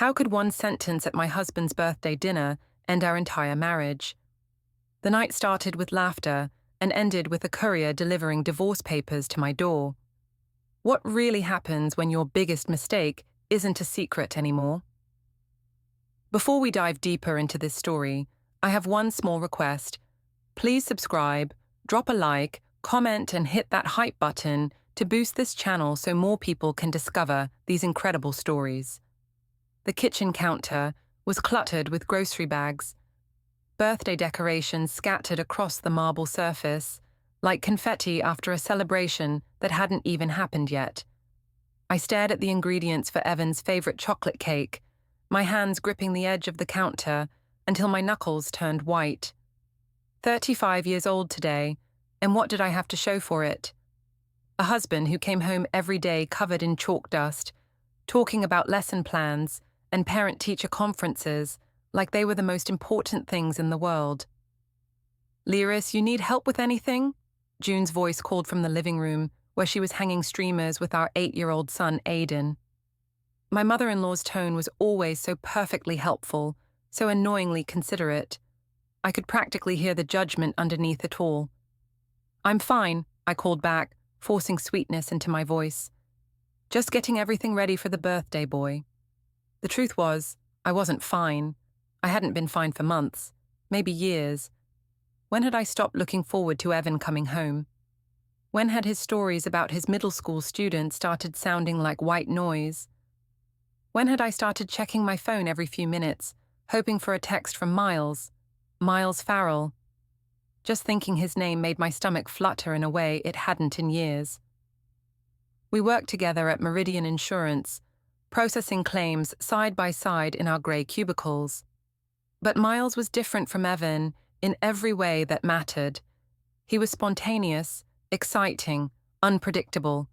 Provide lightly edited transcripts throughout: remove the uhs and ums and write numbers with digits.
How could one sentence at my husband's birthday dinner end our entire marriage? The night started with laughter and ended with a courier delivering divorce papers to my door. What really happens when your biggest mistake isn't a secret anymore? Before we dive deeper into this story, I have one small request. Please subscribe, drop a like, comment, and hit that hype button to boost this channel so more people can discover these incredible stories. The kitchen counter was cluttered with grocery bags, birthday decorations scattered across the marble surface, like confetti after a celebration that hadn't even happened yet. I stared at the ingredients for Evan's favorite chocolate cake, my hands gripping the edge of the counter until my knuckles turned white. 35 years old today, and what did I have to show for it? A husband who came home every day covered in chalk dust, talking about lesson plans and parent-teacher conferences like they were the most important things in the world. "Lyris, you need help with anything?" June's voice called from the living room, where she was hanging streamers with our 8-year-old son, Aiden. My mother-in-law's tone was always so perfectly helpful, so annoyingly considerate. I could practically hear the judgment underneath it all. "I'm fine," I called back, forcing sweetness into my voice. "Just getting everything ready for the birthday boy." The truth was, I wasn't fine. I hadn't been fine for months, maybe years. When had I stopped looking forward to Evan coming home? When had his stories about his middle school students started sounding like white noise? When had I started checking my phone every few minutes, hoping for a text from Miles Farrell? Just thinking his name made my stomach flutter in a way it hadn't in years. We worked together at Meridian Insurance, processing claims side by side in our grey cubicles. But Miles was different from Evan in every way that mattered. He was spontaneous, exciting, unpredictable.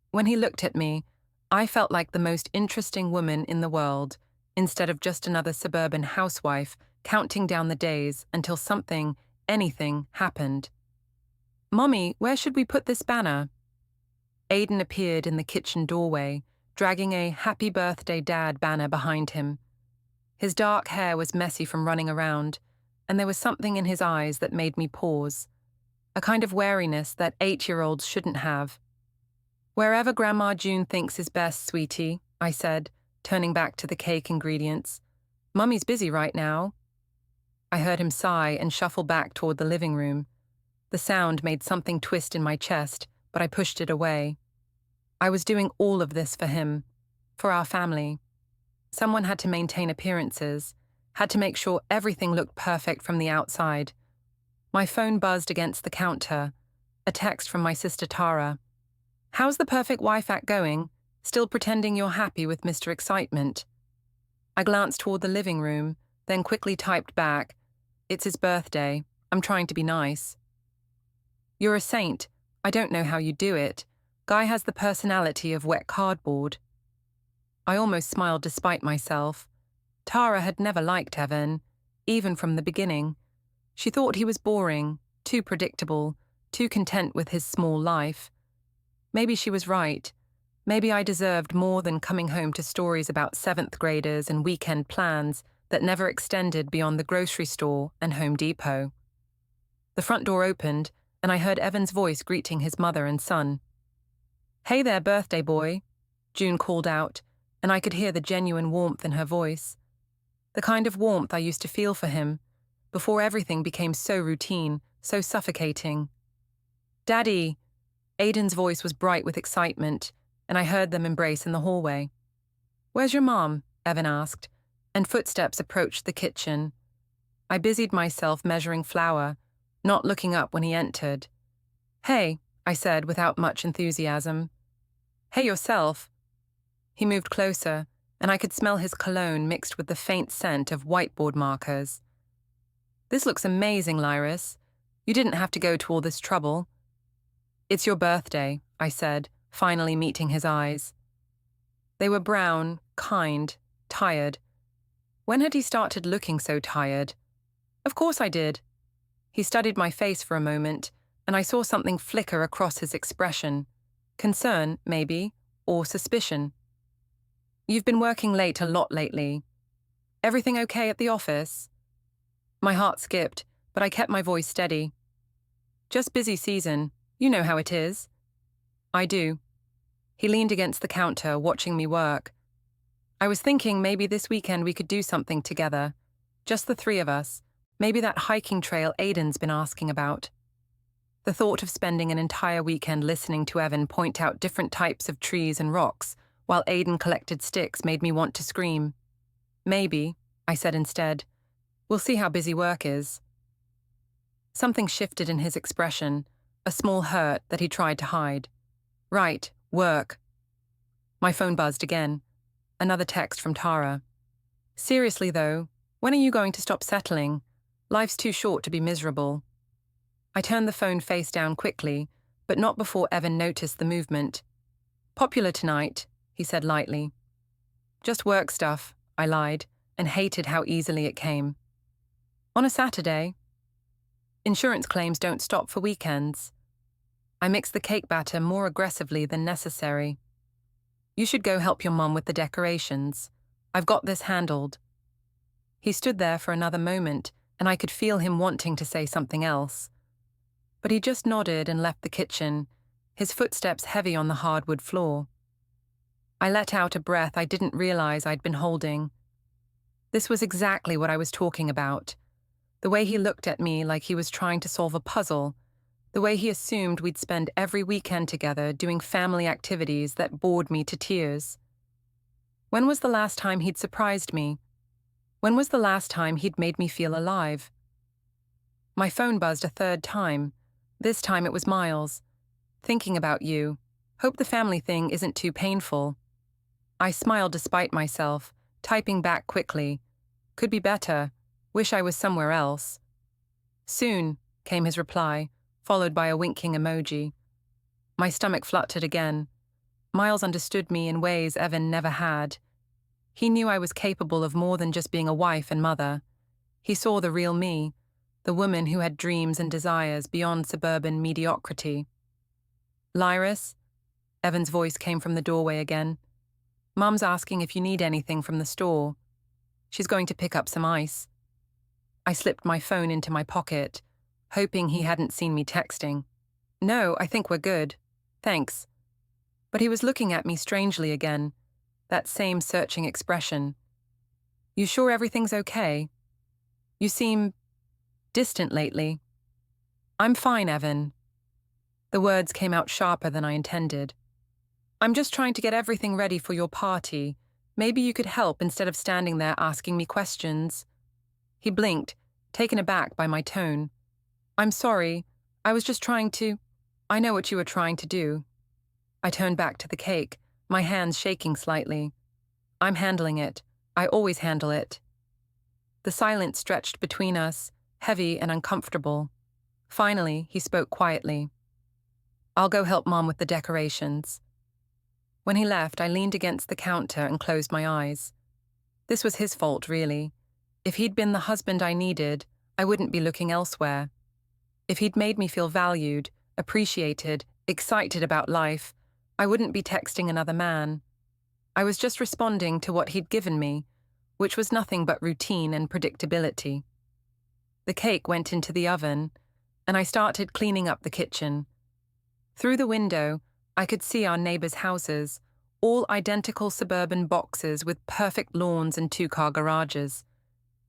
When he looked at me, I felt like the most interesting woman in the world, instead of just another suburban housewife counting down the days until anything happened. "Mommy, where should we put this banner?" Aiden appeared in the kitchen doorway, dragging a "Happy Birthday, Dad" banner behind him. His dark hair was messy from running around, and there was something in his eyes that made me pause, a kind of wariness that 8-year-olds shouldn't have. "Wherever Grandma June thinks is best, sweetie," I said, turning back to the cake ingredients. "Mummy's busy right now." I heard him sigh and shuffle back toward the living room. The sound made something twist in my chest, but I pushed it away. I was doing all of this for him, for our family. Someone had to maintain appearances, had to make sure everything looked perfect from the outside. My phone buzzed against the counter, a text from my sister Tara. "How's the perfect wife act going? Still pretending you're happy with Mr. Excitement?" I glanced toward the living room, then quickly typed back, "It's his birthday. I'm trying to be nice." "You're a saint. I don't know how you do it. Guy has the personality of wet cardboard." I almost smiled despite myself. Tara had never liked Evan, even from the beginning. She thought he was boring, too predictable, too content with his small life. Maybe she was right. Maybe I deserved more than coming home to stories about 7th graders and weekend plans that never extended beyond the grocery store and Home Depot. The front door opened, and I heard Evan's voice greeting his mother and son. "Hey there, birthday boy," June called out, and I could hear the genuine warmth in her voice. The kind of warmth I used to feel for him, before everything became so routine, so suffocating. "Daddy!" Aiden's voice was bright with excitement, and I heard them embrace in the hallway. "Where's your mom?" Evan asked, and footsteps approached the kitchen. I busied myself measuring flour, not looking up when he entered. "Hey," I said without much enthusiasm. "Hey yourself." He moved closer, and I could smell his cologne mixed with the faint scent of whiteboard markers. "This looks amazing, Lyris. You didn't have to go to all this trouble." "It's your birthday," I said, finally meeting his eyes. They were brown, kind, tired. When had he started looking so tired? Of course I did. He studied my face for a moment, and I saw something flicker across his expression. Concern, maybe, or suspicion. You've been working late a lot lately. Everything okay at the office? My heart skipped, but I kept my voice steady. Just busy season. You know how it is. I do. He leaned against the counter, watching me work. I was thinking maybe this weekend we could do something together. Just the three of us. Maybe that hiking trail Aiden's been asking about. The thought of spending an entire weekend listening to Evan point out different types of trees and rocks while Aiden collected sticks made me want to scream. Maybe, I said instead. We'll see how busy work is. Something shifted in his expression, a small hurt that he tried to hide. Right, work. My phone buzzed again. Another text from Tara. Seriously though, when are you going to stop settling? Life's too short to be miserable. I turned the phone face down quickly, but not before Evan noticed the movement. Popular tonight, he said lightly. Just work stuff, I lied, and hated how easily it came. On a Saturday. Insurance claims don't stop for weekends. I mixed the cake batter more aggressively than necessary. You should go help your mom with the decorations. I've got this handled. He stood there for another moment, and I could feel him wanting to say something else. But he just nodded and left the kitchen, his footsteps heavy on the hardwood floor. I let out a breath I didn't realize I'd been holding. This was exactly what I was talking about. The way he looked at me like he was trying to solve a puzzle. The way he assumed we'd spend every weekend together doing family activities that bored me to tears. When was the last time he'd surprised me? When was the last time he'd made me feel alive? My phone buzzed a third time. This time it was Miles. Thinking about you. Hope the family thing isn't too painful. I smiled despite myself, typing back quickly. Could be better. Wish I was somewhere else. Soon, came his reply, followed by a winking emoji. My stomach fluttered again. Miles understood me in ways Evan never had. He knew I was capable of more than just being a wife and mother. He saw the real me, the woman who had dreams and desires beyond suburban mediocrity. Lyris? Evan's voice came from the doorway again. Mum's asking if you need anything from the store. She's going to pick up some ice. I slipped my phone into my pocket, hoping he hadn't seen me texting. No, I think we're good. Thanks. But he was looking at me strangely again, that same searching expression. You sure everything's okay? You seem distant lately. I'm fine, Evan. The words came out sharper than I intended. I'm just trying to get everything ready for your party. Maybe you could help instead of standing there asking me questions. He blinked, taken aback by my tone. I'm sorry. I was just trying to... I know what you were trying to do. I turned back to the cake, my hands shaking slightly. I'm handling it. I always handle it. The silence stretched between us, heavy and uncomfortable. Finally, he spoke quietly. I'll go help Mom with the decorations. When he left, I leaned against the counter and closed my eyes. This was his fault, really. If he'd been the husband I needed, I wouldn't be looking elsewhere. If he'd made me feel valued, appreciated, excited about life, I wouldn't be texting another man. I was just responding to what he'd given me, which was nothing but routine and predictability. The cake went into the oven, and I started cleaning up the kitchen. Through the window, I could see our neighbors' houses, all identical suburban boxes with perfect lawns and two-car garages.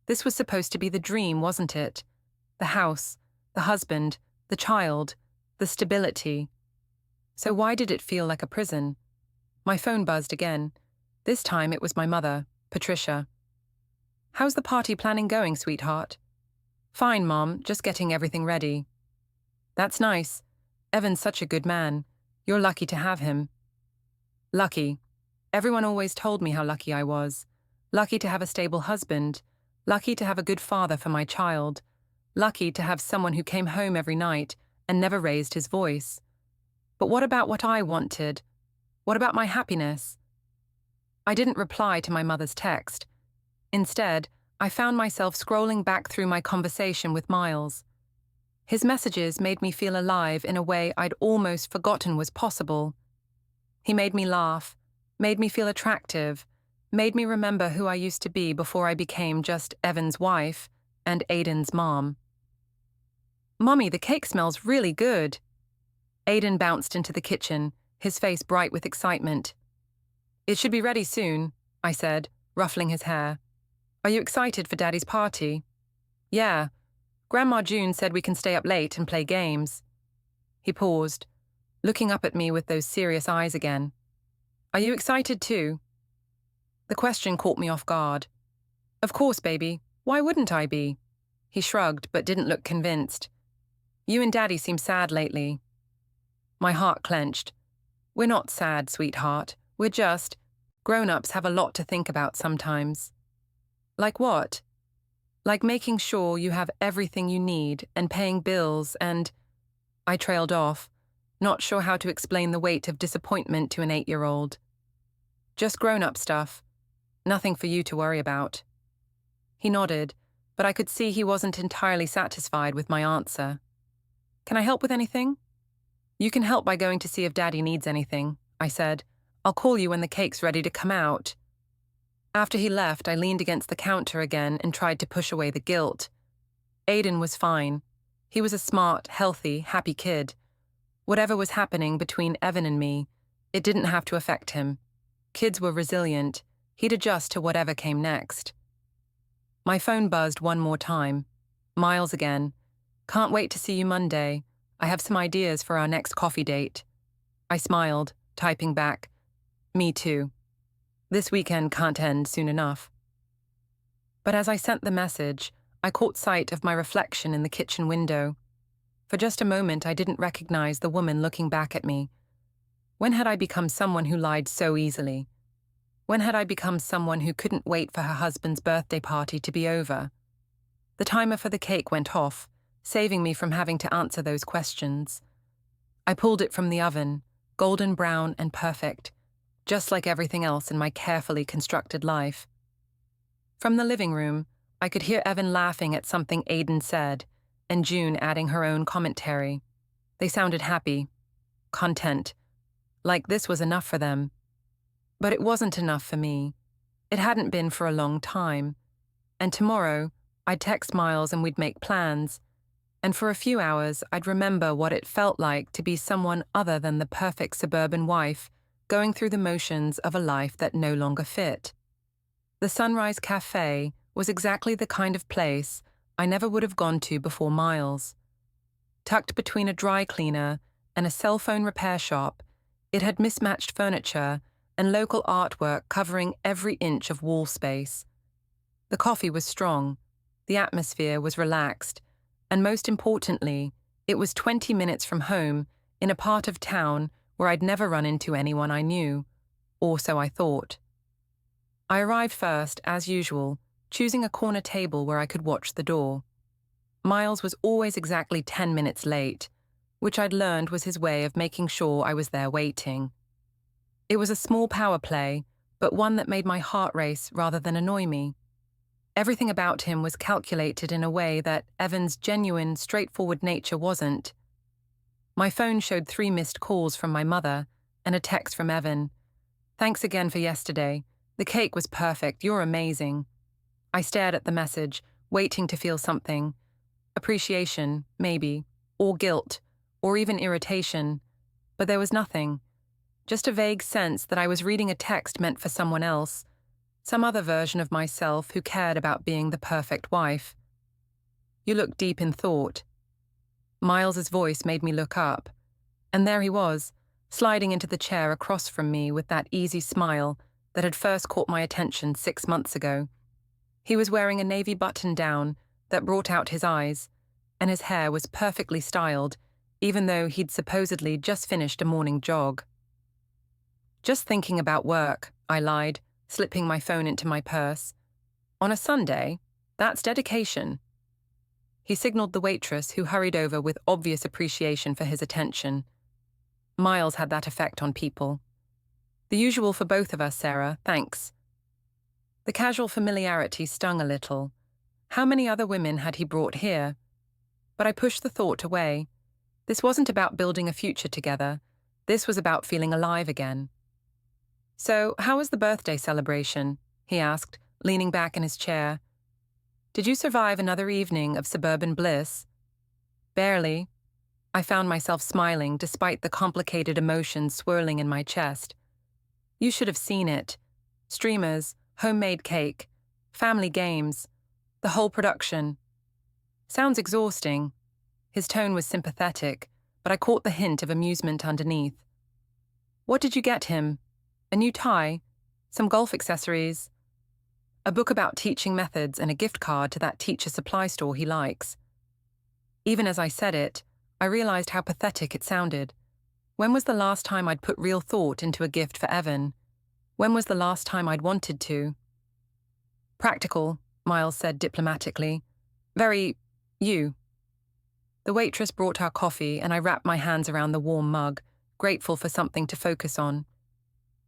This was supposed to be the dream, wasn't it? The house, the husband, the child, the stability. So why did it feel like a prison? My phone buzzed again. This time it was my mother, Patricia. How's the party planning going, sweetheart? Fine, Mom, just getting everything ready. That's nice. Evan's such a good man. You're lucky to have him. Lucky. Everyone always told me how lucky I was. Lucky to have a stable husband. Lucky to have a good father for my child. Lucky to have someone who came home every night and never raised his voice. But what about what I wanted? What about my happiness? I didn't reply to my mother's text. Instead, I found myself scrolling back through my conversation with Miles. His messages made me feel alive in a way I'd almost forgotten was possible. He made me laugh, made me feel attractive, made me remember who I used to be before I became just Evan's wife and Aiden's mom. "Mommy, the cake smells really good." Aiden bounced into the kitchen, his face bright with excitement. "It should be ready soon," I said, ruffling his hair. "Are you excited for Daddy's party?" "Yeah. Grandma June said we can stay up late and play games." He paused, looking up at me with those serious eyes again. "Are you excited too?" The question caught me off guard. "Of course, baby. Why wouldn't I be?" He shrugged, but didn't look convinced. "You and Daddy seem sad lately." My heart clenched. "We're not sad, sweetheart. We're just, grown-ups have a lot to think about sometimes." "Like what?" "Like making sure you have everything you need and paying bills and—" I trailed off, not sure how to explain the weight of disappointment to an 8-year-old. "Just grown-up stuff. Nothing for you to worry about." He nodded, but I could see he wasn't entirely satisfied with my answer. "Can I help with anything?" "You can help by going to see if Daddy needs anything," I said. "I'll call you when the cake's ready to come out." After he left, I leaned against the counter again and tried to push away the guilt. Aiden was fine. He was a smart, healthy, happy kid. Whatever was happening between Evan and me, it didn't have to affect him. Kids were resilient. He'd adjust to whatever came next. My phone buzzed one more time. Miles again. "Can't wait to see you Monday. I have some ideas for our next coffee date." I smiled, typing back, "Me too. This weekend can't end soon enough." But as I sent the message, I caught sight of my reflection in the kitchen window. For just a moment, I didn't recognize the woman looking back at me. When had I become someone who lied so easily? When had I become someone who couldn't wait for her husband's birthday party to be over? The timer for the cake went off, saving me from having to answer those questions. I pulled it from the oven, golden brown and perfect, just like everything else in my carefully constructed life. From the living room, I could hear Evan laughing at something Aiden said, and June adding her own commentary. They sounded happy, content, like this was enough for them. But it wasn't enough for me. It hadn't been for a long time. And tomorrow, I'd text Miles and we'd make plans. And for a few hours, I'd remember what it felt like to be someone other than the perfect suburban wife, going through the motions of a life that no longer fit. The Sunrise Cafe was exactly the kind of place I never would have gone to before Miles. Tucked between a dry cleaner and a cell phone repair shop, it had mismatched furniture and local artwork covering every inch of wall space. The coffee was strong, the atmosphere was relaxed, and most importantly, it was 20 minutes from home in a part of town where I'd never run into anyone I knew, or so I thought. I arrived first, as usual, choosing a corner table where I could watch the door. Miles was always exactly 10 minutes late, which I'd learned was his way of making sure I was there waiting. It was a small power play, but one that made my heart race rather than annoy me. Everything about him was calculated in a way that Evan's genuine, straightforward nature wasn't. My phone showed 3 missed calls from my mother and a text from Evan. "Thanks again for yesterday. The cake was perfect. You're amazing." I stared at the message, waiting to feel something. Appreciation, maybe, or guilt, or even irritation. But there was nothing. Just a vague sense that I was reading a text meant for someone else, some other version of myself who cared about being the perfect wife. "You look deep in thought." Miles's voice made me look up, and there he was, sliding into the chair across from me with that easy smile that had first caught my attention 6 months ago. He was wearing a navy button-down that brought out his eyes, and his hair was perfectly styled, even though he'd supposedly just finished a morning jog. "Just thinking about work," I lied, slipping my phone into my purse. "On a Sunday? That's dedication." He signaled the waitress, who hurried over with obvious appreciation for his attention. Miles had that effect on people. "The usual for both of us, Sarah, thanks." The casual familiarity stung a little. How many other women had he brought here? But I pushed the thought away. This wasn't about building a future together. This was about feeling alive again. "So, how was the birthday celebration?" he asked, leaning back in his chair. Did you survive another evening of suburban bliss? Barely. I found myself smiling despite the complicated emotions swirling in my chest. You should have seen it. Streamers, homemade cake, family games, the whole production. Sounds exhausting. His tone was sympathetic, but I caught the hint of amusement underneath. What did you get him? A new tie? Some golf accessories? A book about teaching methods and a gift card to that teacher supply store he likes. Even as I said it, I realized how pathetic it sounded. When was the last time I'd put real thought into a gift for Evan? When was the last time I'd wanted to? Practical, Miles said diplomatically. Very you. The waitress brought our coffee and I wrapped my hands around the warm mug, grateful for something to focus on.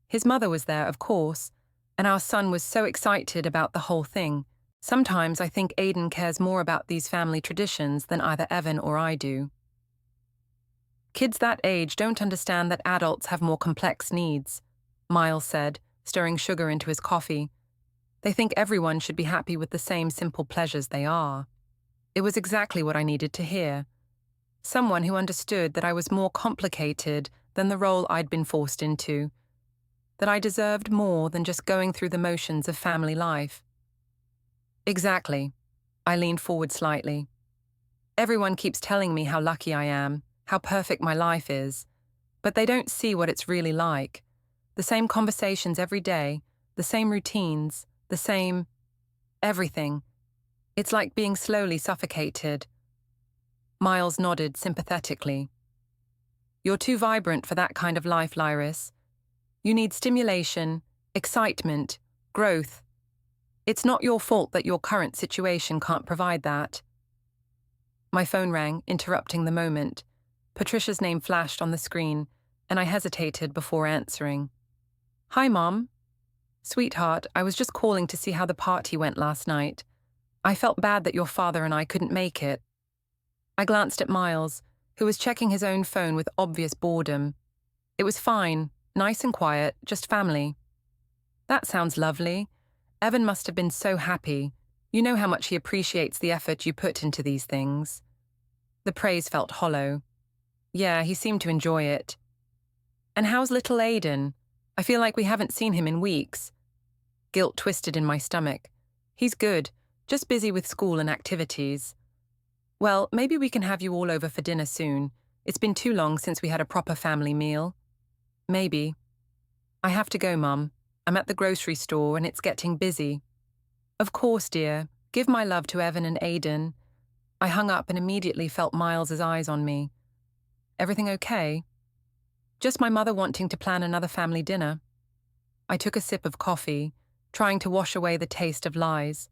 His mother was there, of course, and our son was so excited about the whole thing. Sometimes I think Aiden cares more about these family traditions than either Evan or I do. Kids that age don't understand that adults have more complex needs, Miles said, stirring sugar into his coffee. They think everyone should be happy with the same simple pleasures they are. It was exactly what I needed to hear. Someone who understood that I was more complicated than the role I'd been forced into, that I deserved more than just going through the motions of family life. Exactly. I leaned forward slightly. Everyone keeps telling me how lucky I am, how perfect my life is, but they don't see what it's really like. The same conversations every day, the same routines, the same everything. It's like being slowly suffocated. Miles nodded sympathetically. You're too vibrant for that kind of life, Lyris. You need stimulation, excitement, growth. It's not your fault that your current situation can't provide that. My phone rang, interrupting the moment. Patricia's name flashed on the screen, and I hesitated before answering. Hi, Mom. Sweetheart, I was just calling to see how the party went last night. I felt bad that your father and I couldn't make it. I glanced at Miles, who was checking his own phone with obvious boredom. It was fine, nice and quiet, just family. That sounds lovely. Evan must have been so happy. You know how much he appreciates the effort you put into these things. The praise felt hollow. Yeah, he seemed to enjoy it. And how's little Aiden? I feel like we haven't seen him in weeks. Guilt twisted in my stomach. He's good, just busy with school and activities. Well, maybe we can have you all over for dinner soon. It's been too long since we had a proper family meal. Maybe. I have to go, Mum. I'm at the grocery store and it's getting busy. Of course, dear. Give my love to Evan and Aiden. I hung up and immediately felt Miles's eyes on me. Everything okay? Just my mother wanting to plan another family dinner. I took a sip of coffee, trying to wash away the taste of lies.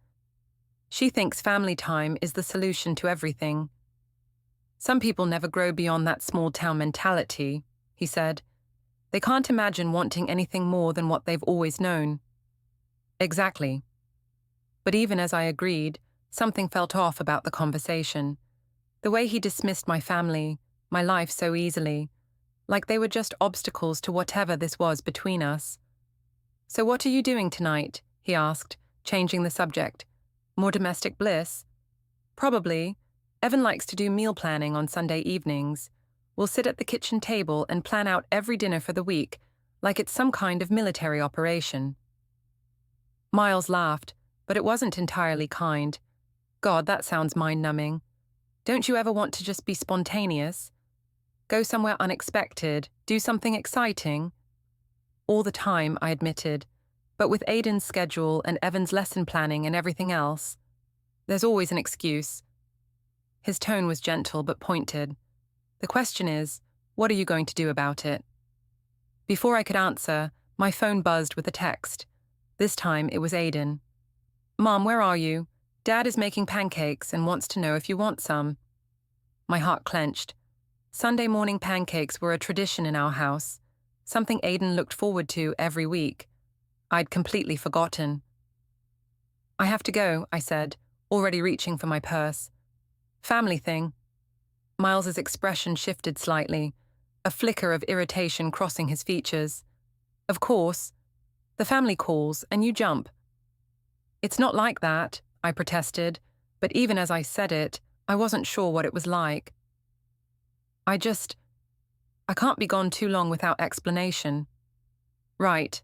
She thinks family time is the solution to everything. Some people never grow beyond that small-town mentality, he said. They can't imagine wanting anything more than what they've always known. Exactly. But even as I agreed, something felt off about the conversation. The way he dismissed my family, my life so easily, like they were just obstacles to whatever this was between us. So what are you doing tonight? He asked, changing the subject. More domestic bliss? Probably. Evan likes to do meal planning on Sunday evenings. We'll sit at the kitchen table and plan out every dinner for the week, like it's some kind of military operation. Miles laughed, but it wasn't entirely kind. God, that sounds mind-numbing. Don't you ever want to just be spontaneous? Go somewhere unexpected, do something exciting? All the time, I admitted, but with Aiden's schedule and Evan's lesson planning and everything else, there's always an excuse. His tone was gentle but pointed. The question is, what are you going to do about it? Before I could answer, my phone buzzed with a text. This time it was Aiden. Mom, where are you? Dad is making pancakes and wants to know if you want some. My heart clenched. Sunday morning pancakes were a tradition in our house, something Aiden looked forward to every week. I'd completely forgotten. I have to go, I said, already reaching for my purse. Family thing. Miles's expression shifted slightly, a flicker of irritation crossing his features. Of course. The family calls, and you jump. It's not like that, I protested, but even as I said it, I wasn't sure what it was like. I can't be gone too long without explanation. Right.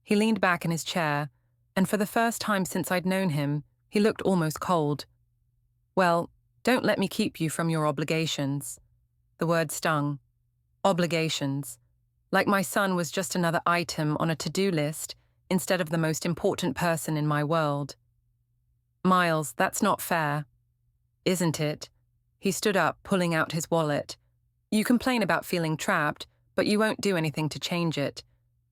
He leaned back in his chair, and for the first time since I'd known him, he looked almost cold. Well, don't let me keep you from your obligations. The word stung. Obligations. Like my son was just another item on a to-do list instead of the most important person in my world. Miles, that's not fair. Isn't it? He stood up, pulling out his wallet. You complain about feeling trapped, but you won't do anything to change it.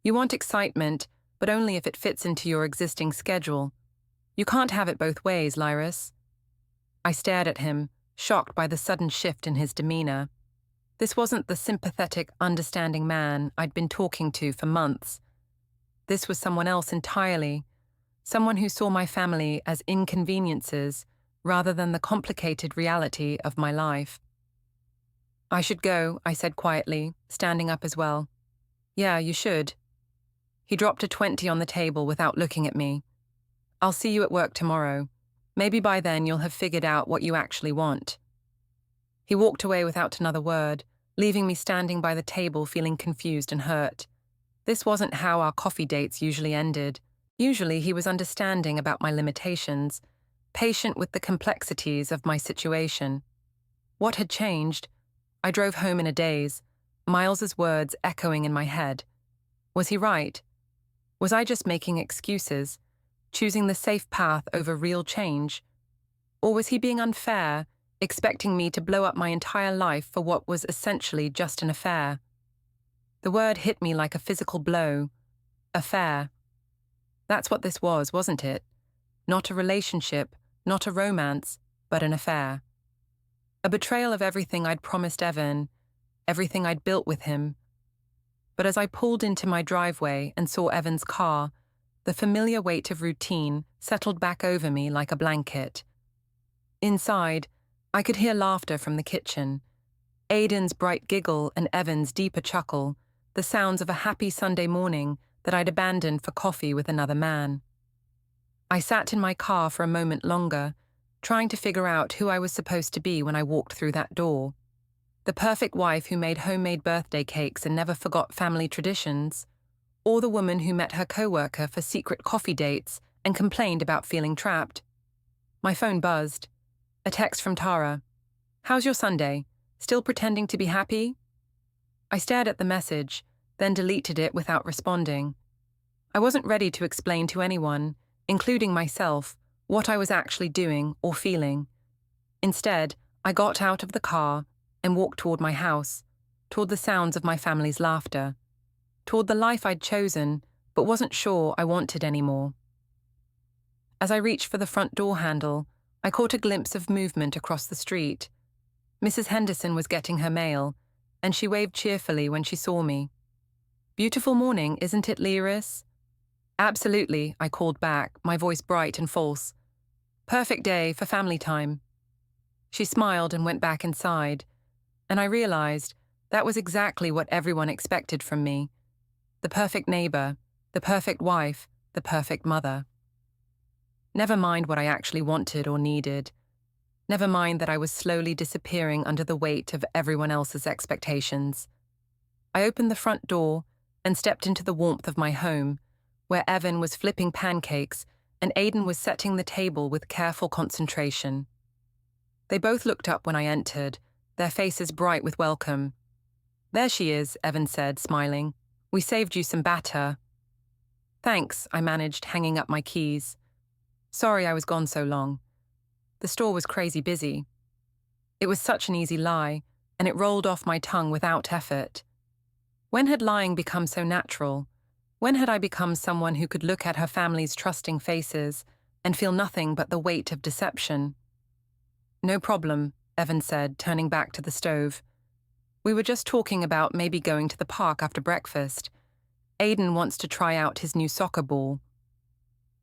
You want excitement, but only if it fits into your existing schedule. You can't have it both ways, Lyris. I stared at him, shocked by the sudden shift in his demeanor. This wasn't the sympathetic, understanding man I'd been talking to for months. This was someone else entirely, someone who saw my family as inconveniences rather than the complicated reality of my life. I should go, I said quietly, standing up as well. Yeah, you should. He dropped a 20 on the table without looking at me. I'll see you at work tomorrow. Maybe by then you'll have figured out what you actually want. He walked away without another word, leaving me standing by the table feeling confused and hurt. This wasn't how our coffee dates usually ended. Usually he was understanding about my limitations, patient with the complexities of my situation. What had changed? I drove home in a daze, Miles's words echoing in my head. Was he right? Was I just making excuses, choosing the safe path over real change? Or was he being unfair, expecting me to blow up my entire life for what was essentially just an affair? The word hit me like a physical blow. Affair. That's what this was, wasn't it? Not a relationship, not a romance, but an affair. A betrayal of everything I'd promised Evan, everything I'd built with him. But as I pulled into my driveway and saw Evan's car, the familiar weight of routine settled back over me like a blanket. Inside, I could hear laughter from the kitchen. Aiden's bright giggle and Evan's deeper chuckle, the sounds of a happy Sunday morning that I'd abandoned for coffee with another man. I sat in my car for a moment longer, trying to figure out who I was supposed to be when I walked through that door. The perfect wife who made homemade birthday cakes and never forgot family traditions, or the woman who met her coworker for secret coffee dates and complained about feeling trapped. My phone buzzed. A text from Tara. How's your Sunday? Still pretending to be happy? I stared at the message, then deleted it without responding. I wasn't ready to explain to anyone, including myself, what I was actually doing or feeling. Instead, I got out of the car and walked toward my house, toward the sounds of my family's laughter, toward the life I'd chosen but wasn't sure I wanted anymore. As I reached for the front door handle, I caught a glimpse of movement across the street. Mrs. Henderson was getting her mail, and she waved cheerfully when she saw me. Beautiful morning, isn't it, Lyris? Absolutely, I called back, my voice bright and false. Perfect day for family time. She smiled and went back inside, and I realized that was exactly what everyone expected from me. The perfect neighbor, the perfect wife, the perfect mother. Never mind what I actually wanted or needed. Never mind that I was slowly disappearing under the weight of everyone else's expectations. I opened the front door and stepped into the warmth of my home, where Evan was flipping pancakes and Aiden was setting the table with careful concentration. They both looked up when I entered, their faces bright with welcome. There she is, Evan said, smiling. We saved you some batter. Thanks, I managed, hanging up my keys. Sorry I was gone so long. The store was crazy busy. It was such an easy lie, and it rolled off my tongue without effort. When had lying become so natural? When had I become someone who could look at her family's trusting faces and feel nothing but the weight of deception? No problem, Evan said, turning back to the stove. We were just talking about maybe going to the park after breakfast. Aiden wants to try out his new soccer ball.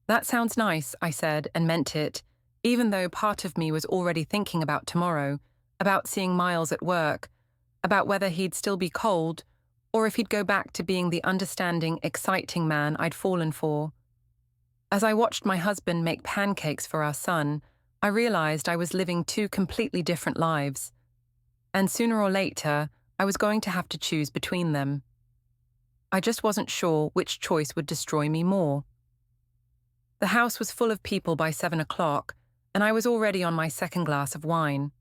That sounds nice, I said, and meant it, even though part of me was already thinking about tomorrow, about seeing Miles at work, about whether he'd still be cold, or if he'd go back to being the understanding, exciting man I'd fallen for. As I watched my husband make pancakes for our son, I realized I was living two completely different lives. And sooner or later, I was going to have to choose between them. I just wasn't sure which choice would destroy me more. The house was full of people by 7 o'clock, and I was already on my second glass of wine.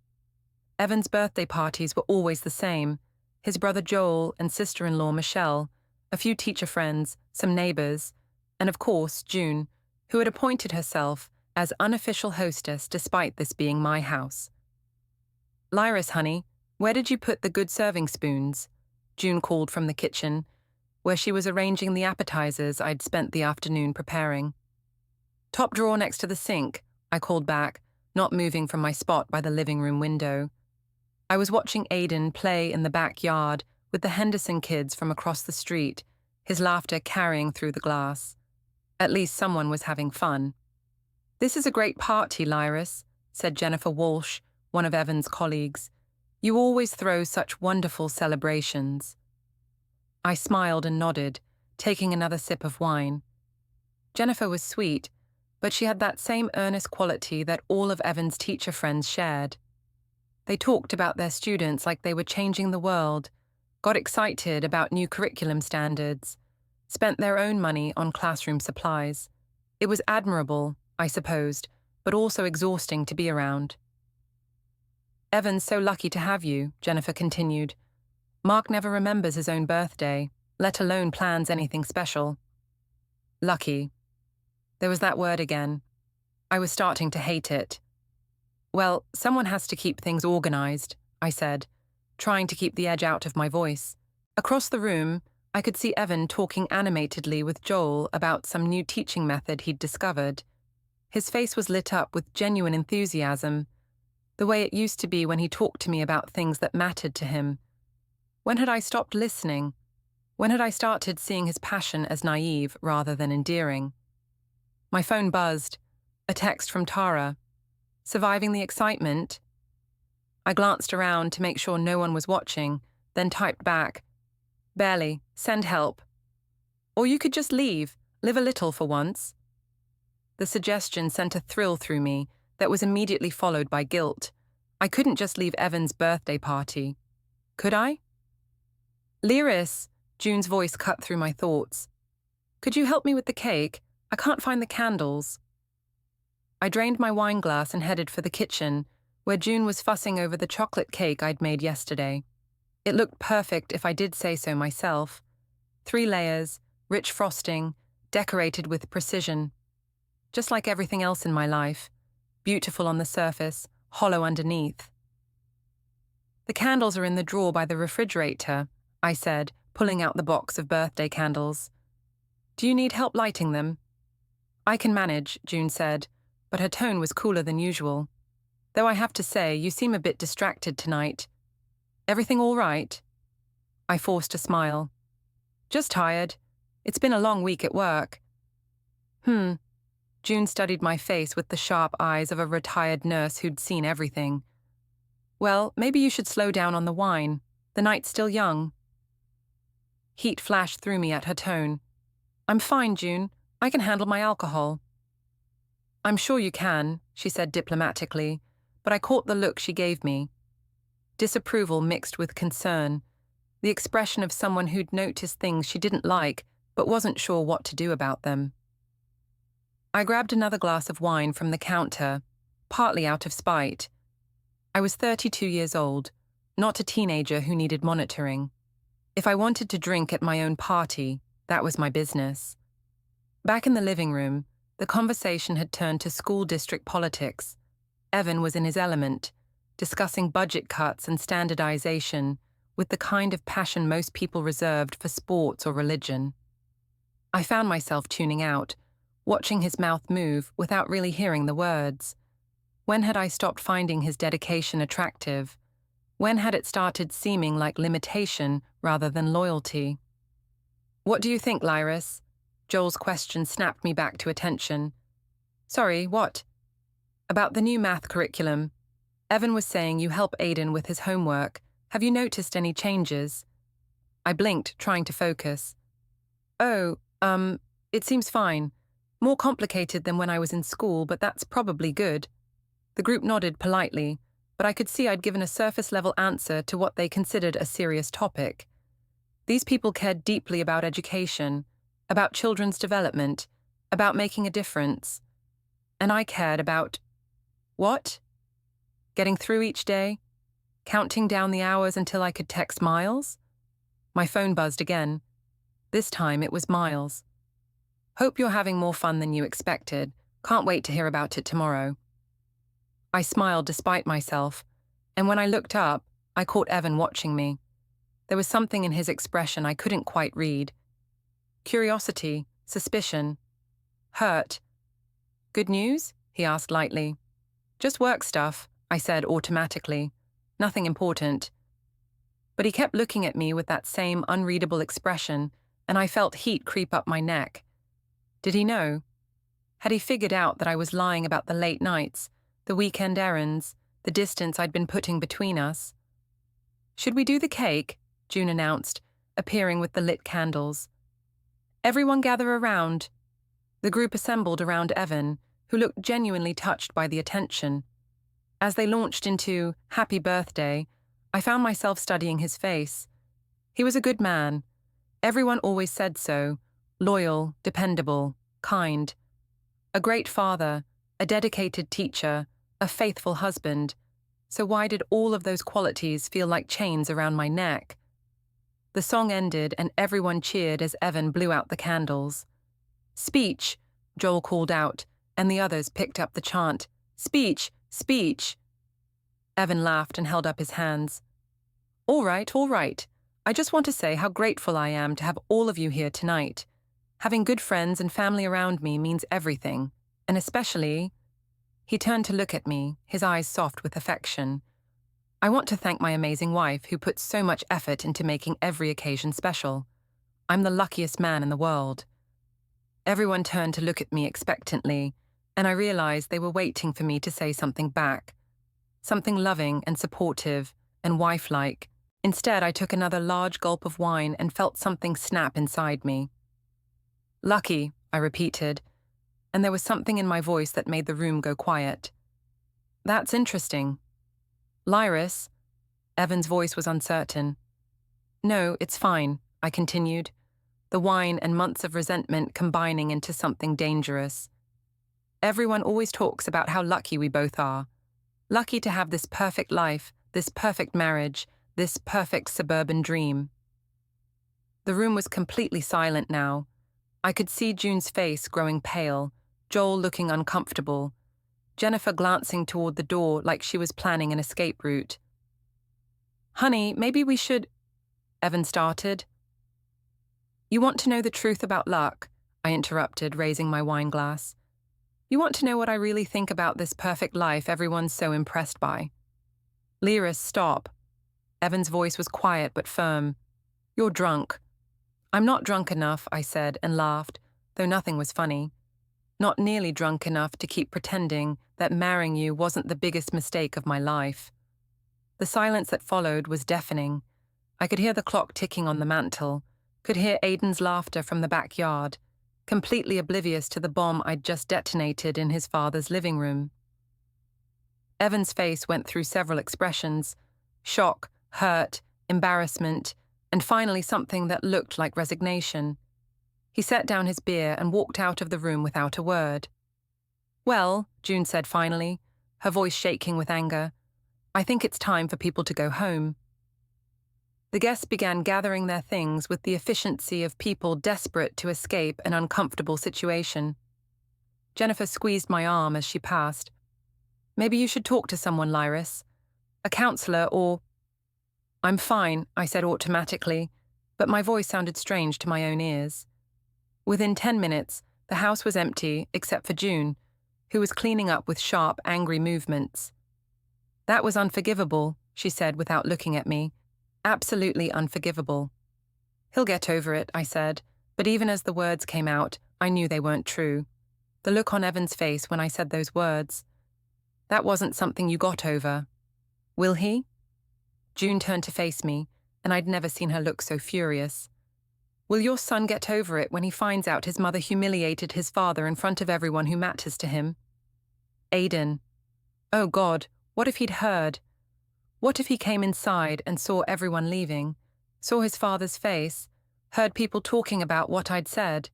Evan's birthday parties were always the same: his brother Joel and sister-in-law Michelle, a few teacher friends, some neighbors, and of course June, who had appointed herself as unofficial hostess despite this being my house. "Lyris, honey, where did you put the good serving spoons?" June called from the kitchen, where she was arranging the appetizers I'd spent the afternoon preparing. "Top drawer next to the sink," I called back, not moving from my spot by the living room window. I was watching Aiden play in the backyard with the Henderson kids from across the street, his laughter carrying through the glass. At least someone was having fun. "This is a great party, Lyris," said Jennifer Walsh, one of Evan's colleagues. "You always throw such wonderful celebrations." I smiled and nodded, taking another sip of wine. Jennifer was sweet, but she had that same earnest quality that all of Evan's teacher friends shared. They talked about their students like they were changing the world, got excited about new curriculum standards, spent their own money on classroom supplies. It was admirable, I supposed, but also exhausting to be around. "Evan's so lucky to have you," Jennifer continued. "Mark never remembers his own birthday, let alone plans anything special." Lucky. There was that word again. I was starting to hate it. "Well, someone has to keep things organized," I said, trying to keep the edge out of my voice. Across the room, I could see Evan talking animatedly with Joel about some new teaching method he'd discovered. His face was lit up with genuine enthusiasm, the way it used to be when he talked to me about things that mattered to him. When had I stopped listening? When had I started seeing his passion as naive rather than endearing? My phone buzzed. A text from Tara. "Surviving the excitement?" I glanced around to make sure no one was watching, then typed back, "Barely. Send help." "Or you could just leave. Live a little for once." The suggestion sent a thrill through me that was immediately followed by guilt. I couldn't just leave Evan's birthday party. Could I? "Lyris," June's voice cut through my thoughts. "Could you help me with the cake? I can't find the candles." I drained my wine glass and headed for the kitchen, where June was fussing over the chocolate cake I'd made yesterday. It looked perfect if I did say so myself. 3 layers, rich frosting, decorated with precision. Just like everything else in my life. Beautiful on the surface, hollow underneath. "The candles are in the drawer by the refrigerator," I said, pulling out the box of birthday candles. "Do you need help lighting them?" "I can manage," June said, but her tone was cooler than usual. "Though I have to say, you seem a bit distracted tonight. Everything all right?" I forced a smile. "Just tired. It's been a long week at work." June studied my face with the sharp eyes of a retired nurse who'd seen everything. "Well, maybe you should slow down on the wine. The night's still young." Heat flashed through me at her tone. "I'm fine, June. I can handle my alcohol." "I'm sure you can," she said diplomatically, but I caught the look she gave me. Disapproval mixed with concern, the expression of someone who'd noticed things she didn't like but wasn't sure what to do about them. I grabbed another glass of wine from the counter, partly out of spite. I was 32 years old, not a teenager who needed monitoring. If I wanted to drink at my own party, that was my business. Back in the living room, the conversation had turned to school district politics. Evan was in his element, discussing budget cuts and standardization with the kind of passion most people reserved for sports or religion. I found myself tuning out, watching his mouth move without really hearing the words. When had I stopped finding his dedication attractive? When had it started seeming like limitation rather than loyalty? "What do you think, Lyris?" Joel's question snapped me back to attention. "Sorry, what?" "About the new math curriculum. Evan was saying you help Aiden with his homework. Have you noticed any changes?" I blinked, trying to focus. "Oh, it seems fine. More complicated than when I was in school, but that's probably good. The group nodded politely, but I could see I'd given a surface-level answer to what they considered a serious topic. These people cared deeply about education, about children's development, about making a difference. And I cared about… what? Getting through each day? Counting down the hours until I could text Miles? My phone buzzed again. This time it was Miles. Hope you're having more fun than you expected. Can't wait to hear about it tomorrow. I smiled despite myself, and when I looked up, I caught Evan watching me. There was something in his expression I couldn't quite read. Curiosity, suspicion, hurt. Good news? He asked lightly. Just work stuff, I said automatically. Nothing important. But he kept looking at me with that same unreadable expression, and I felt heat creep up my neck. Did he know? Had he figured out that I was lying about the late nights, the weekend errands, the distance I'd been putting between us? Should we do the cake? June announced, appearing with the lit candles. Everyone gather around. The group assembled around Evan, who looked genuinely touched by the attention. As they launched into Happy Birthday, I found myself studying his face. He was a good man. Everyone always said so. Loyal, dependable, kind. A great father, a dedicated teacher, a faithful husband. So why did all of those qualities feel like chains around my neck? The song ended and everyone cheered as Evan blew out the candles. Speech, Joel called out, and the others picked up the chant. Speech, speech. Evan laughed and held up his hands. All right. I just want to say how grateful I am to have all of you here tonight. Having good friends and family around me means everything, and especially… He turned to look at me, his eyes soft with affection. I want to thank my amazing wife who puts so much effort into making every occasion special. I'm the luckiest man in the world. Everyone turned to look at me expectantly, and I realized they were waiting for me to say something back. Something loving and supportive and wife-like. Instead, I took another large gulp of wine and felt something snap inside me. Lucky, I repeated, and there was something in my voice that made the room go quiet. That's interesting. Lyris? Evan's voice was uncertain. No, it's fine, I continued, the wine and months of resentment combining into something dangerous. Everyone always talks about how lucky we both are. Lucky to have this perfect life, this perfect marriage, this perfect suburban dream. The room was completely silent now. I could see June's face growing pale, Joel looking uncomfortable, Jennifer glancing toward the door like she was planning an escape route. Honey, maybe we should… Evan started. You want to know the truth about luck? I interrupted, raising my wine glass. You want to know what I really think about this perfect life everyone's so impressed by? Lyris, stop. Evan's voice was quiet but firm. You're drunk. I'm not drunk enough, I said and laughed, though nothing was funny. Not nearly drunk enough to keep pretending that marrying you wasn't the biggest mistake of my life. The silence that followed was deafening. I could hear the clock ticking on the mantel, could hear Aidan's laughter from the backyard, completely oblivious to the bomb I'd just detonated in his father's living room. Evan's face went through several expressions: shock, hurt, embarrassment, and finally something that looked like resignation. He set down his beer and walked out of the room without a word. Well, June said finally, her voice shaking with anger, I think it's time for people to go home. The guests began gathering their things with the efficiency of people desperate to escape an uncomfortable situation. Jennifer squeezed my arm as she passed. Maybe you should talk to someone, Lyris. A counselor or… I'm fine, I said automatically, but my voice sounded strange to my own ears. Within 10 minutes, the house was empty except for June, who was cleaning up with sharp, angry movements. That was unforgivable, she said without looking at me. Absolutely unforgivable. He'll get over it, I said, but even as the words came out, I knew they weren't true. The look on Evan's face when I said those words. That wasn't something you got over. Will he? June turned to face me, and I'd never seen her look so furious. Will your son get over it when he finds out his mother humiliated his father in front of everyone who matters to him? Aiden. Oh God, what if he'd heard? What if he came inside and saw everyone leaving, saw his father's face, heard people talking about what I'd said?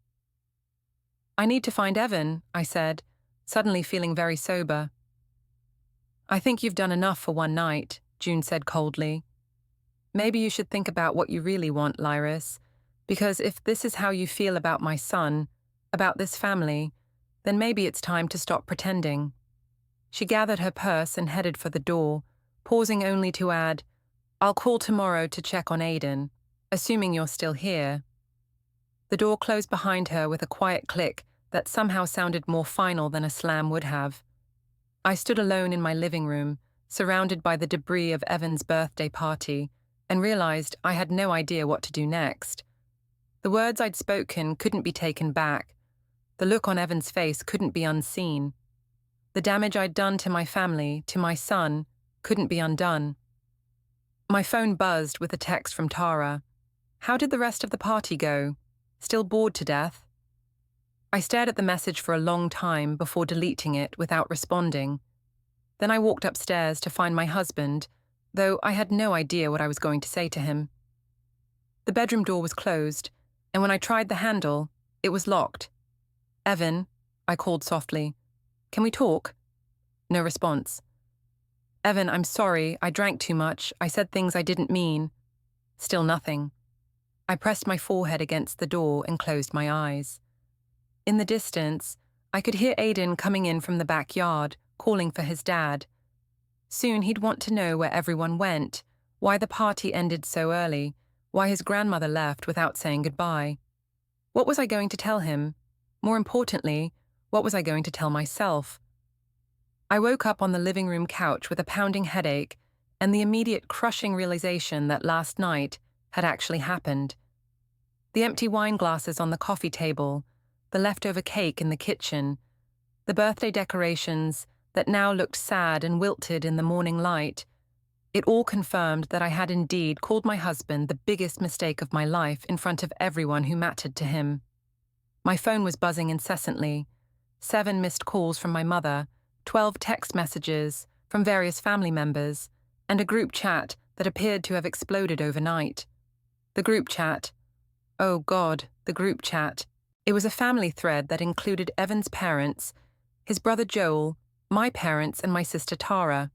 I need to find Evan, I said, suddenly feeling very sober. I think you've done enough for one night, June said coldly. Maybe you should think about what you really want, Lyris, because if this is how you feel about my son, about this family, then maybe it's time to stop pretending. She gathered her purse and headed for the door, pausing only to add, I'll call tomorrow to check on Aiden, assuming you're still here. The door closed behind her with a quiet click that somehow sounded more final than a slam would have. I stood alone in my living room, surrounded by the debris of Evan's birthday party, and realized I had no idea what to do next. The words I'd spoken couldn't be taken back. The look on Evan's face couldn't be unseen. The damage I'd done to my family, to my son, couldn't be undone. My phone buzzed with a text from Tara. How did the rest of the party go? Still bored to death? I stared at the message for a long time before deleting it without responding. Then I walked upstairs to find my husband, though I had no idea what I was going to say to him. The bedroom door was closed, and when I tried the handle, it was locked. Evan, I called softly. Can we talk? No response. Evan, I'm sorry, I drank too much, I said things I didn't mean. Still nothing. I pressed my forehead against the door and closed my eyes. In the distance, I could hear Aiden coming in from the backyard, calling for his dad. Soon he'd want to know where everyone went, why the party ended so early, why his grandmother left without saying goodbye. What was I going to tell him? More importantly, what was I going to tell myself? I woke up on the living room couch with a pounding headache and the immediate crushing realization that last night had actually happened. The empty wine glasses on the coffee table, the leftover cake in the kitchen, the birthday decorations that now looked sad and wilted in the morning light, it all confirmed that I had indeed called my husband the biggest mistake of my life in front of everyone who mattered to him. My phone was buzzing incessantly, 7 missed calls from my mother, 12 text messages from various family members, and a group chat that appeared to have exploded overnight. The group chat. Oh God, the group chat. It was a family thread that included Evan's parents, his brother Joel, my parents, and my sister Tara.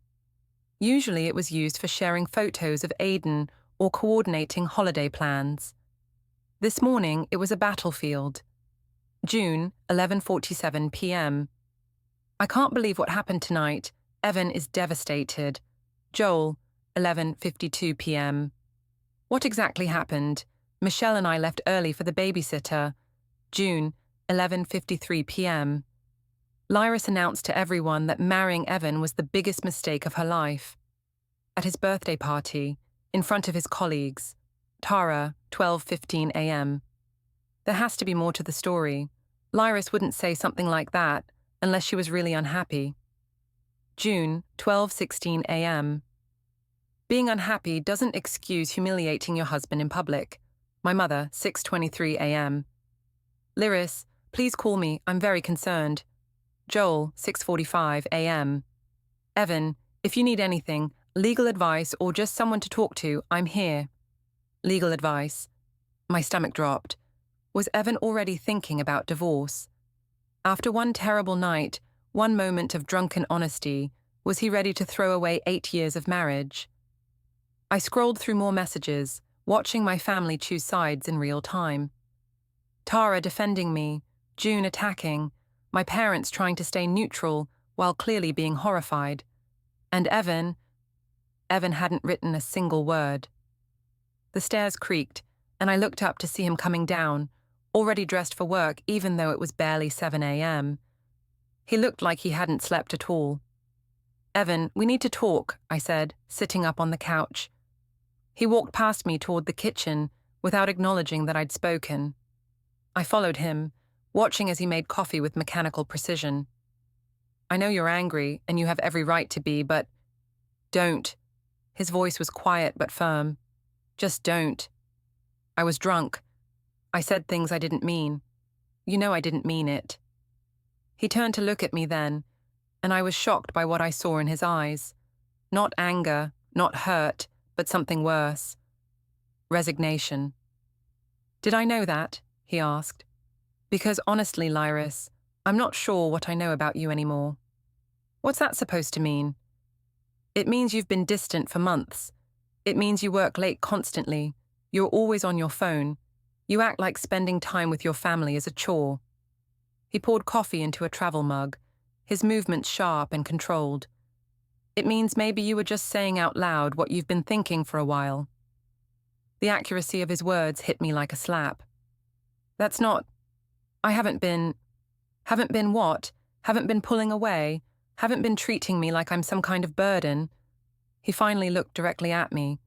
Usually it was used for sharing photos of Aiden or coordinating holiday plans. This morning it was a battlefield. June, 11:47 p.m. I can't believe what happened tonight. Evan is devastated. Joel, 11:52 p.m. What exactly happened? Michelle and I left early for the babysitter. June, 11:53 p.m. Lyris announced to everyone that marrying Evan was the biggest mistake of her life. At his birthday party, in front of his colleagues. Tara, 12:15 a.m. There has to be more to the story. Lyris wouldn't say something like that unless she was really unhappy. June, 12:16 a.m. Being unhappy doesn't excuse humiliating your husband in public. My mother, 6:23 a.m. Lyris, please call me, I'm very concerned. Joel, 6:45 a.m. Evan, if you need anything, legal advice or just someone to talk to, I'm here. Legal advice. My stomach dropped. Was Evan already thinking about divorce? After one terrible night, one moment of drunken honesty, was he ready to throw away 8 years of marriage? I scrolled through more messages, watching my family choose sides in real time. Tara defending me, June attacking, my parents trying to stay neutral while clearly being horrified. And Evan hadn't written a single word. The stairs creaked, and I looked up to see him coming down, already dressed for work even though it was barely 7 a.m. He looked like he hadn't slept at all. Evan, we need to talk, I said, sitting up on the couch. He walked past me toward the kitchen without acknowledging that I'd spoken. I followed him, watching as he made coffee with mechanical precision. I know you're angry, and you have every right to be, but don't. His voice was quiet but firm. Just don't. I was drunk. I said things I didn't mean. You know I didn't mean it. He turned to look at me then, and I was shocked by what I saw in his eyes. Not anger, not hurt, but something worse. Resignation. Did I know that? He asked. Because honestly, Lyris, I'm not sure what I know about you anymore. What's that supposed to mean? It means you've been distant for months. It means you work late constantly. You're always on your phone. You act like spending time with your family is a chore. He poured coffee into a travel mug, his movements sharp and controlled. It means maybe you were just saying out loud what you've been thinking for a while. The accuracy of his words hit me like a slap. That's not... I haven't been... Haven't been what? Haven't been pulling away? Haven't been treating me like I'm some kind of burden? He finally looked directly at me.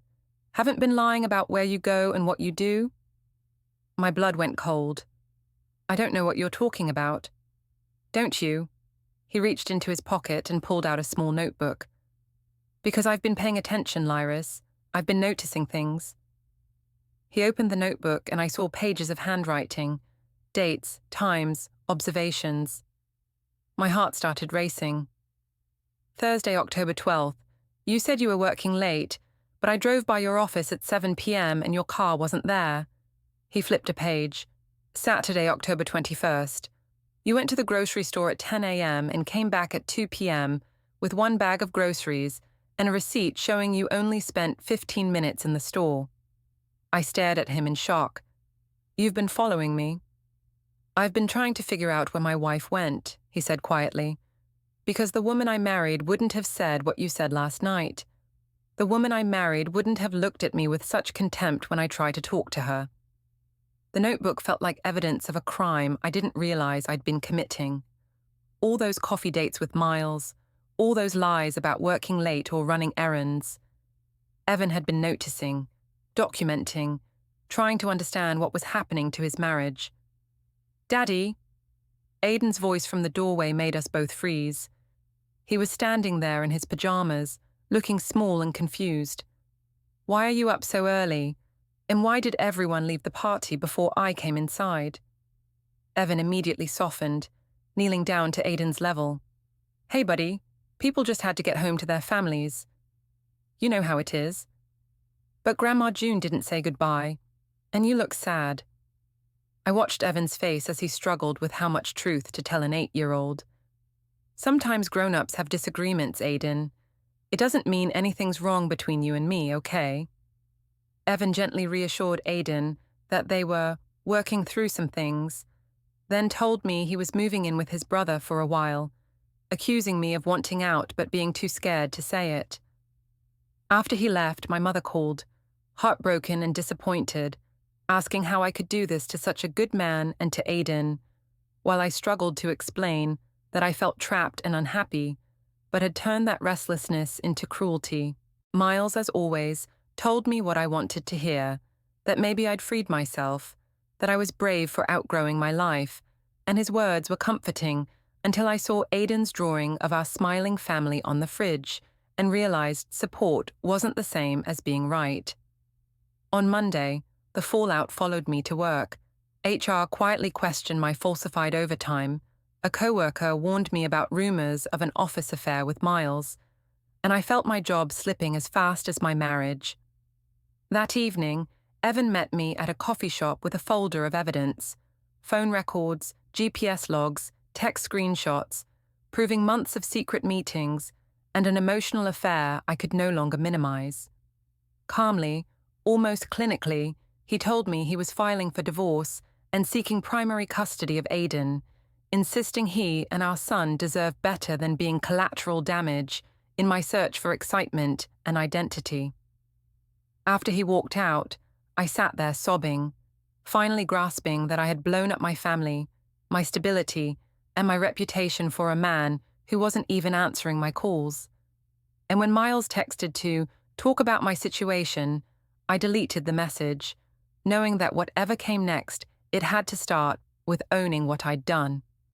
Haven't been lying about where you go and what you do? My blood went cold. I don't know what you're talking about. Don't you? He reached into his pocket and pulled out a small notebook. Because I've been paying attention, Lyris. I've been noticing things. He opened the notebook and I saw pages of handwriting, dates, times, observations. My heart started racing. Thursday, October 12th. You said you were working late, but I drove by your office at 7 p.m. and your car wasn't there. He flipped a page. Saturday, October 21st. You went to the grocery store at 10 a.m. and came back at 2 p.m. with one bag of groceries and a receipt showing you only spent 15 minutes in the store. I stared at him in shock. You've been following me. I've been trying to figure out where my wife went, he said quietly, because the woman I married wouldn't have said what you said last night. The woman I married wouldn't have looked at me with such contempt when I tried to talk to her. The notebook felt like evidence of a crime I didn't realize I'd been committing. All those coffee dates with Miles, all those lies about working late or running errands. Evan had been noticing, documenting, trying to understand what was happening to his marriage. Daddy! Aidan's voice from the doorway made us both freeze. He was standing there in his pajamas, looking small and confused. Why are you up so early? And why did everyone leave the party before I came inside? Evan immediately softened, kneeling down to Aidan's level. Hey, buddy, people just had to get home to their families. You know how it is. But Grandma June didn't say goodbye, and you look sad. I watched Evan's face as he struggled with how much truth to tell an 8-year-old. Sometimes grown-ups have disagreements, Aidan. It doesn't mean anything's wrong between you and me, okay? Evan gently reassured Aidan that they were working through some things, then told me he was moving in with his brother for a while, accusing me of wanting out but being too scared to say it. After he left, my mother called, heartbroken and disappointed, asking how I could do this to such a good man and to Aidan, while I struggled to explain that I felt trapped and unhappy, but had turned that restlessness into cruelty. Miles, as always, told me what I wanted to hear, that maybe I'd freed myself, that I was brave for outgrowing my life, and his words were comforting until I saw Aidan's drawing of our smiling family on the fridge and realized support wasn't the same as being right. On Monday, the fallout followed me to work. HR quietly questioned my falsified overtime. A coworker warned me about rumors of an office affair with Miles, and I felt my job slipping as fast as my marriage. That evening, Evan met me at a coffee shop with a folder of evidence, phone records, GPS logs, text screenshots, proving months of secret meetings and an emotional affair I could no longer minimize. Calmly, almost clinically, he told me he was filing for divorce and seeking primary custody of Aidan, insisting he and our son deserve better than being collateral damage in my search for excitement and identity. After he walked out, I sat there sobbing, finally grasping that I had blown up my family, my stability, and my reputation for a man who wasn't even answering my calls. And when Miles texted to talk about my situation, I deleted the message, knowing that whatever came next, it had to start with owning what I'd done.